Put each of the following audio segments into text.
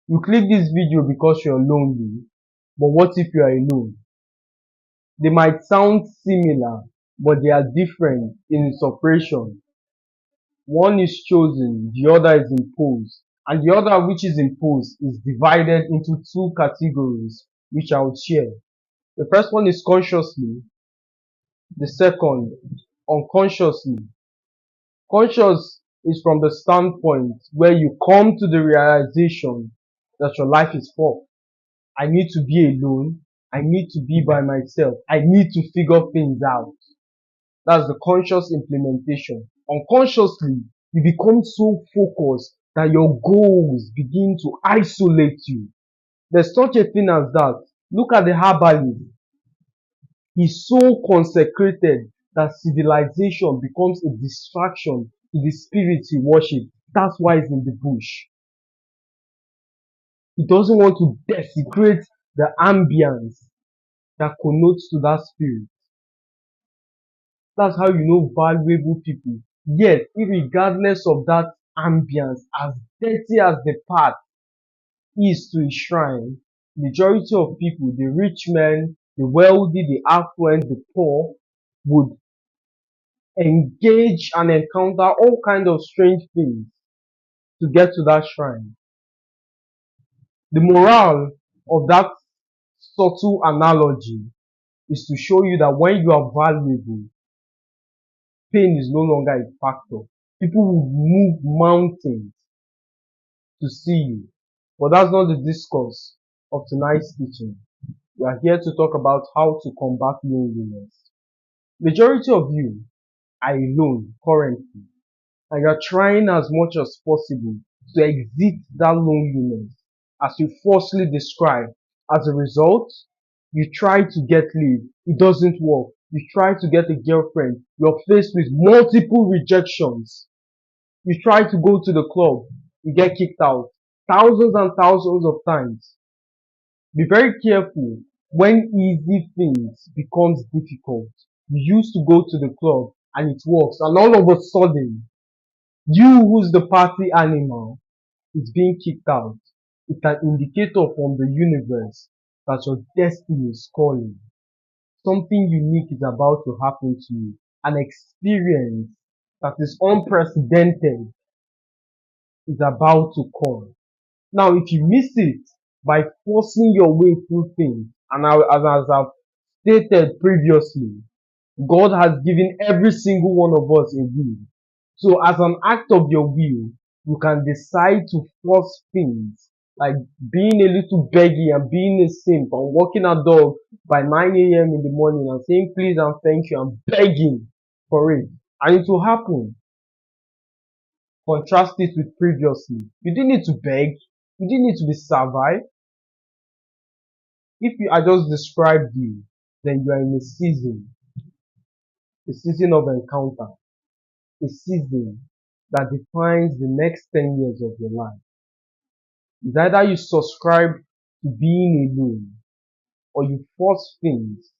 You click this video because you're lonely, but what if you are alone? They might sound similar, but they are different in its operation. One is chosen, the other is imposed, and the other which is imposed is divided into two categories, which I will share. The first one is consciously, the second, unconsciously. Conscious is from the standpoint where you come to the realization that your life is full. I need to be alone. I need to be by myself. I need to figure things out. That's the conscious implementation. Unconsciously, you become so focused that your goals begin to isolate you. There's such a thing as that. Look at the herbalist. He's so consecrated that civilization becomes a distraction to the spirits he worships. That's why he's in the bush. He doesn't want to desecrate the ambience that connotes to that spirit. That's how you know valuable people. Yet, regardless of that ambience, as dirty as the path is to a shrine, majority of people, the rich men, the wealthy, the affluent, the poor, would engage and encounter all kind of strange things to get to that shrine. The moral of that subtle analogy is to show you that when you are valuable, pain is no longer a factor. People will move mountains to see you. But that's not the discourse of tonight's teaching. We are here to talk about how to combat loneliness. Majority of you are alone currently, and you are trying as much as possible to exit that loneliness as you falsely describe. As a result, you try to get leave, it doesn't work. You try to get a girlfriend, you're faced with multiple rejections. You try to go to the club, you get kicked out thousands and thousands of times. Be very careful when easy things becomes difficult. You used to go to the club and it works, and all of a sudden, you who's the party animal is being kicked out. It's an indicator from the universe that your destiny is calling. Something unique is about to happen to you. An experience that is unprecedented is about to come. Now, if you miss it by forcing your way through things, and as I've stated previously, God has given every single one of us a will. So as an act of your will, you can decide to force things like being a little beggy and being a simp and walking a dog by 9 a.m. in the morning and saying please and thank you and begging for it. And it will happen. Contrast it with previously. You didn't need to beg. You didn't need to be servile. If I just described you, then you are in a season of encounter, a season that defines the next 10 years of your life. It's either you subscribe to being alone or you force things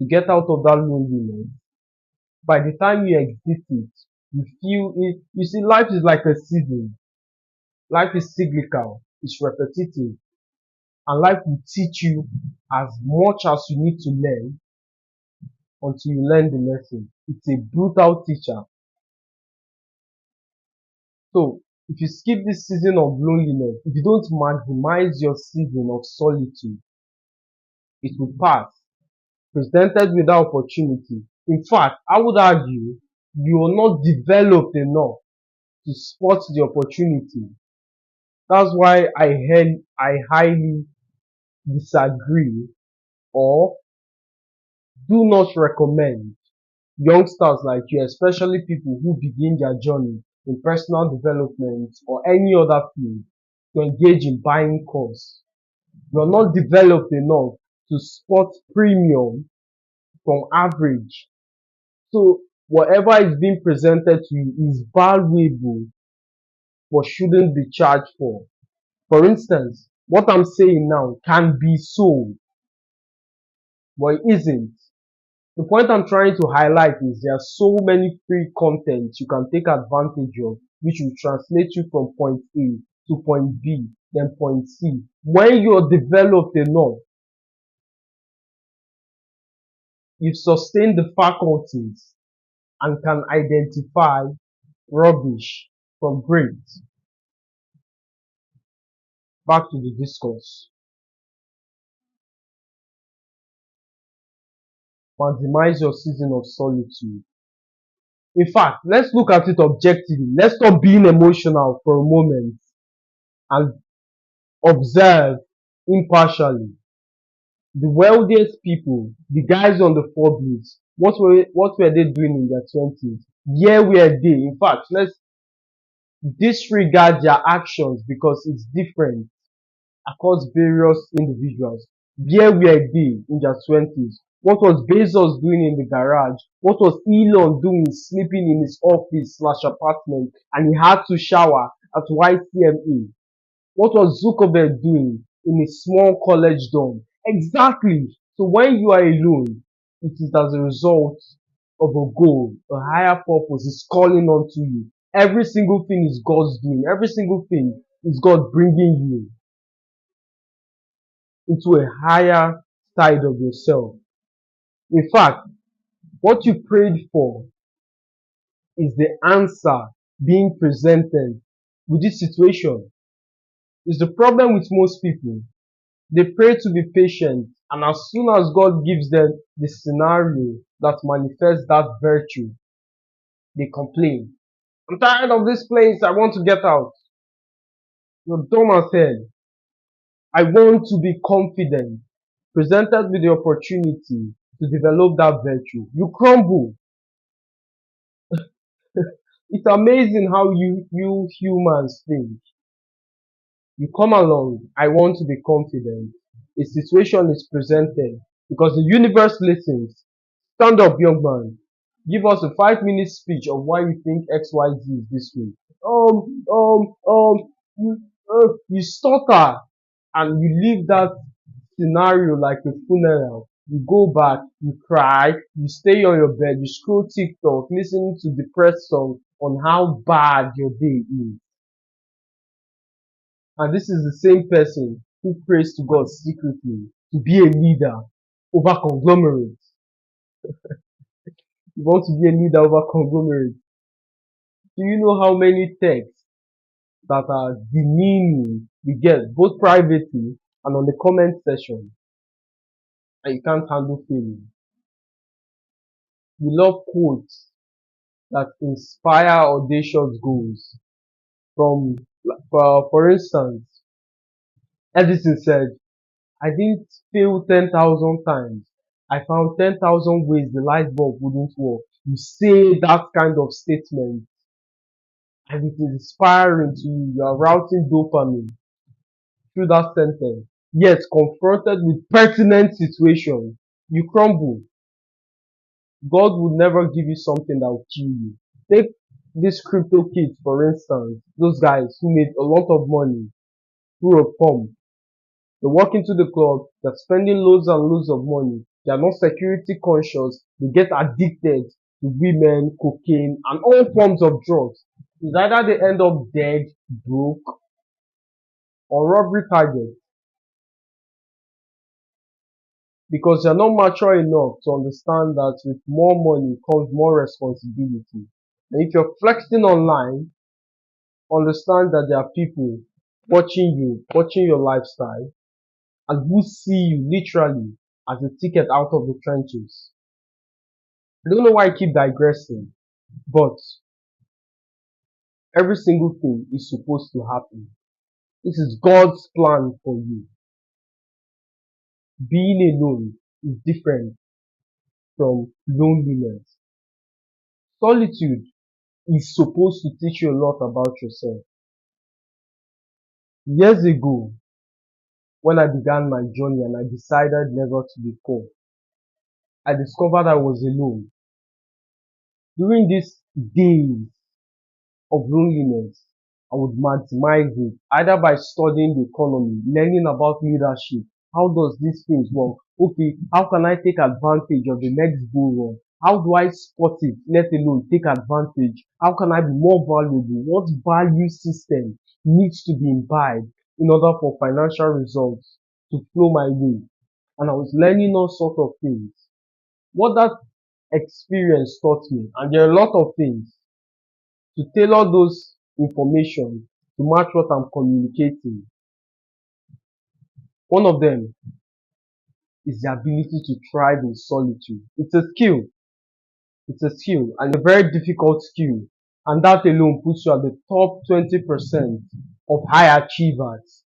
to get out of that loneliness. By the time you exit it, you feel it. You see, life is like a season. Life is cyclical, it's repetitive, and life will teach you as much as you need to learn until you learn the lesson. It's a brutal teacher. So, if you skip this season of loneliness, if you don't maximize your season of solitude, it will pass, presented with that opportunity. In fact, I would argue you are not developed enough to spot the opportunity. That's why I highly disagree or do not recommend youngsters like you, especially people who begin their journey in personal development or any other field, to engage in buying course. You are not developed enough to spot premium from average. So whatever is being presented to you is valuable but shouldn't be charged for. For instance, what I'm saying now can be sold, but it isn't. The point I'm trying to highlight is there are so many free content you can take advantage of which will translate you from point A to point B Then point C, when you're developed enough, you've sustained the faculties and can identify rubbish from great. Back to the discourse. Maximize your season of solitude. In fact, let's look at it objectively. Let's stop being emotional for a moment and observe impartially. The wealthiest people, the guys on the Forbes, what were they doing in their 20s? Where were they? In fact, let's disregard their actions because it's different across various individuals. Where were they in their 20s? What was Bezos doing in the garage? What was Elon doing sleeping in his office slash apartment and he had to shower at YCMA? What was Zuckerberg doing in a small college dorm? Exactly. So when you are alone, it is as a result of a goal, a higher purpose is calling onto you. Every single thing is God's doing. Every single thing is God bringing you into a higher side of yourself. In fact, what you prayed for is the answer being presented with this situation. It's the problem with most people. They pray to be patient, and as soon as God gives them the scenario that manifests that virtue, they complain. I'm tired of this place, I want to get out. You're dumb as hell. I want to be confident, presented with the opportunity to develop that virtue. You crumble. It's amazing how you humans think. You come along, I want to be confident. A situation is presented because the universe listens. Stand up, young man. Give us a 5 minute speech of why you think XYZ is this way. You, you stutter and you leave that scenario like a funeral. You go back, you cry, you stay on your bed, you scroll TikTok, listening to depressed songs on how bad your day is. And this is the same person who prays to God secretly to be a leader over conglomerates. You want to be a leader over conglomerates. Do you know how many texts that are demeaning you get both privately and on the comment section and you can't handle feeling? You love quotes that inspire audacious goals. From, for instance, Edison said, I didn't fail 10,000 times. I found 10,000 ways the light bulb wouldn't work. You say that kind of statement and it is inspiring to you. You are routing dopamine through that sentence. Yet confronted with pertinent situations, you crumble. God would never give you something that will kill you. Take these crypto kids, for instance, those guys who made a lot of money through a pump. They walk into the club, they're spending loads and loads of money. They are not security conscious. They get addicted to women, cocaine, and all forms of drugs. It's either they end up dead, broke, or robbery target because they're not mature enough to understand that with more money comes more responsibility. And if you're flexing online, understand that there are people watching you, watching your lifestyle, and who see you literally as a ticket out of the trenches. I don't know why I keep digressing, but every single thing is supposed to happen. This is God's plan for you. Being alone is different from loneliness. Solitude is supposed to teach you a lot about yourself. Years ago, when I began my journey and I decided never to be poor, I discovered I was alone. During these days of loneliness, I would maximize it either by studying the economy, learning about leadership. How does these things work? Okay, how can I take advantage of the next bull run? How do I spot it, let alone take advantage? How can I be more valuable? What value system needs to be imbibed in order for financial results to flow my way. And I was learning all sort of things. What that experience taught me, and there are a lot of things, to tailor those information to match what I'm communicating. One of them is the ability to thrive in solitude. It's a skill. It's a skill and a very difficult skill. And that alone puts you at the top 20% of high achievers.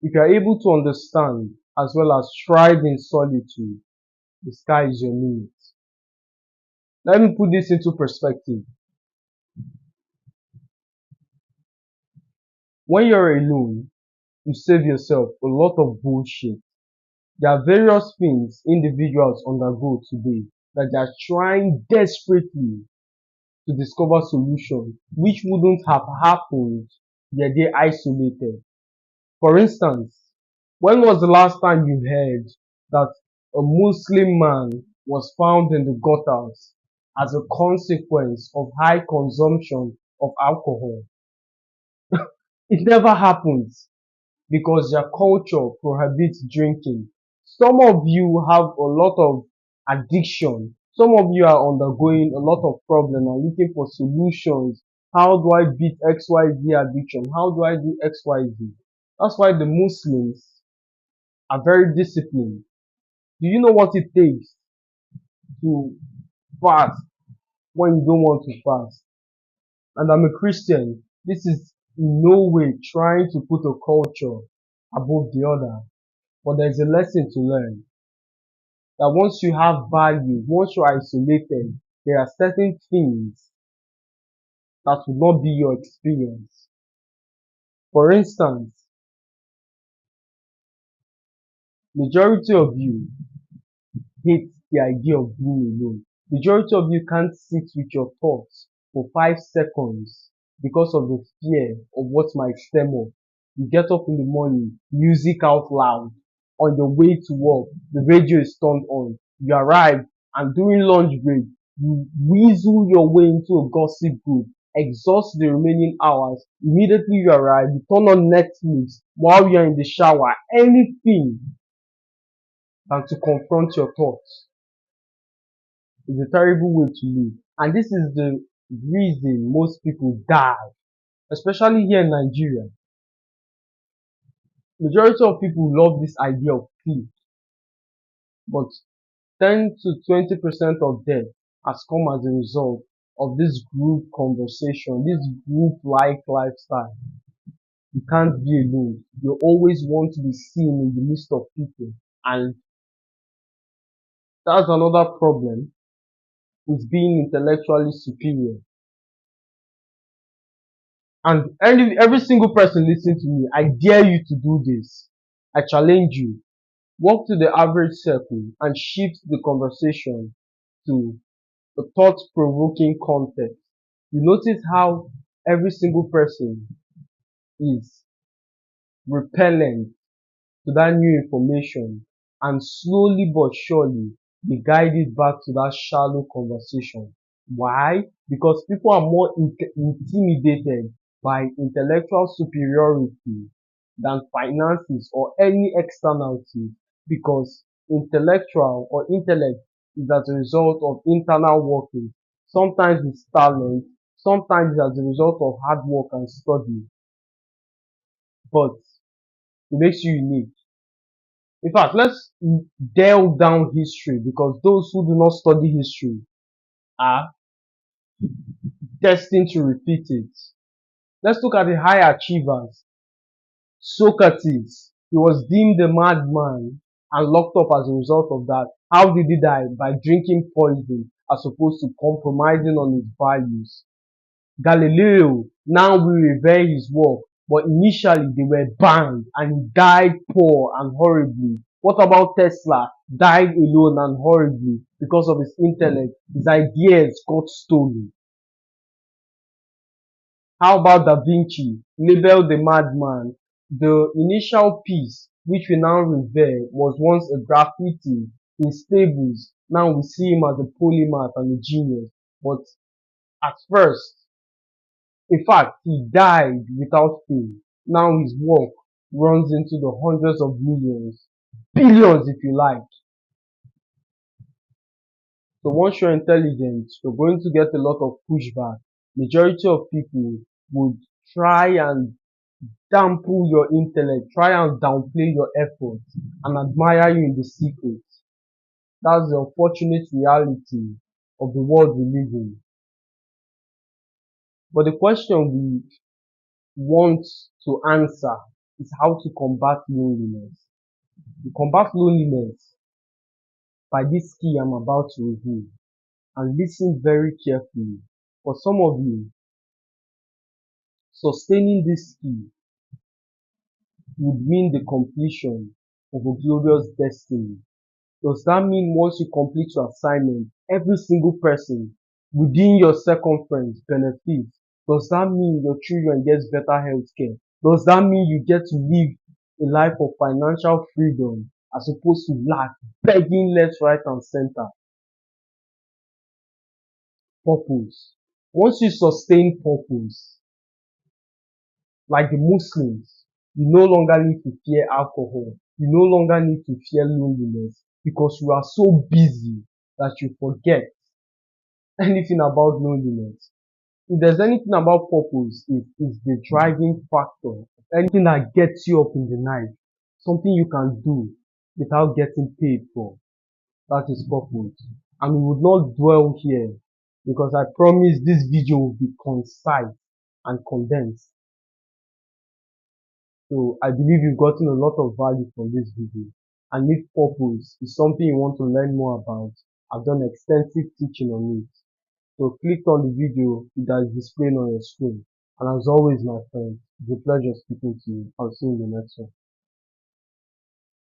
If you are able to understand as well as thrive in solitude, the sky is your limit. Let me put this into perspective. When you're alone, you save yourself a lot of bullshit. There are various things individuals undergo today that they are trying desperately to discover solutions which wouldn't have happened were they isolated. For instance, when was the last time you heard that a Muslim man was found in the gutters as a consequence of high consumption of alcohol? It never happens because their culture prohibits drinking. Some of you have a lot of addiction. Some of you are undergoing a lot of problem and looking for solutions. How do I beat XYZ addiction? How do I do XYZ? That's why the Muslims are very disciplined. Do you know what it takes to fast when you don't want to fast? And I'm a Christian. This is in no way trying to put a culture above the other. But there's a lesson to learn that once you have value, once you're isolated, there are certain things that will not be your experience. For instance, majority of you hate the idea of being alone. Majority of you can't sit with your thoughts for 5 seconds because of the fear of what might stem up. You get up in the morning, music out loud. On your way to work, the radio is turned on. You arrive and during lunch break, you weasel your way into a gossip group, exhaust the remaining hours. Immediately you arrive, you turn on Netflix while you're in the shower. Anything than to confront your thoughts. It's a terrible way to live. And this is the reason most people die, especially here in Nigeria. Majority of people love this idea of peace, but 10 to 20% of death has come as a result of this group conversation, this group like lifestyle. You can't be alone. You always want to be seen in the midst of people. And that's another problem with being intellectually superior. And every single person listening to me, I dare you to do this. I challenge you. Walk to the average circle and shift the conversation to a thought-provoking context. You notice how every single person is repellent to that new information and slowly but surely be guided back to that shallow conversation. Why? Because people are more intimidated by intellectual superiority than finances or any externality, because intellectual or intellect is as a result of internal working. Sometimes it's talent, sometimes it's as a result of hard work and study, but it makes you unique. In fact, let's delve down history, because those who do not study history are destined to repeat it. Let's look at the high achievers. Socrates, he was deemed a madman and locked up as a result of that. How did he die? By drinking poison as opposed to compromising on his values. Galileo, now we revere his work, but initially they were banned and he died poor and horribly. What about Tesla? Died alone and horribly because of his intellect. His ideas got stolen. How about Da Vinci? Labeled the madman. The initial piece, which we now revere, was once a graffiti in stables. Now we see him as a polymath and a genius. But at first, in fact, he died without fame. Now his work runs into the hundreds of millions, billions if you like. So once you're intelligent, you're going to get a lot of pushback. Majority of people would try and dampen your intellect, try and downplay your efforts and admire you in the secret. That's the unfortunate reality of the world we live in. But the question we want to answer is how to combat loneliness. You combat loneliness by this key I'm about to reveal, and listen very carefully. For some of you, sustaining this key would mean the completion of a glorious destiny. Does that mean once you complete your assignment, every single person within your circumference benefits? Does that mean your children get better health care? Does that mean you get to live a life of financial freedom as opposed to lack, begging left, right, and center? Purpose. Once you sustain purpose, like the Muslims, you no longer need to fear alcohol. You no longer need to fear loneliness because you are so busy that you forget anything about loneliness. If there's anything about purpose, it's the driving factor. Anything that gets you up in the night, something you can do without getting paid for. That is purpose. And we would not dwell here because I promise this video will be concise and condensed. So I believe you've gotten a lot of value from this video. And if purpose is something you want to learn more about, I've done extensive teaching on it. So click on the video that is displaying on your screen. And as always, my friend, it's a pleasure speaking to you. I'll see you in the next one.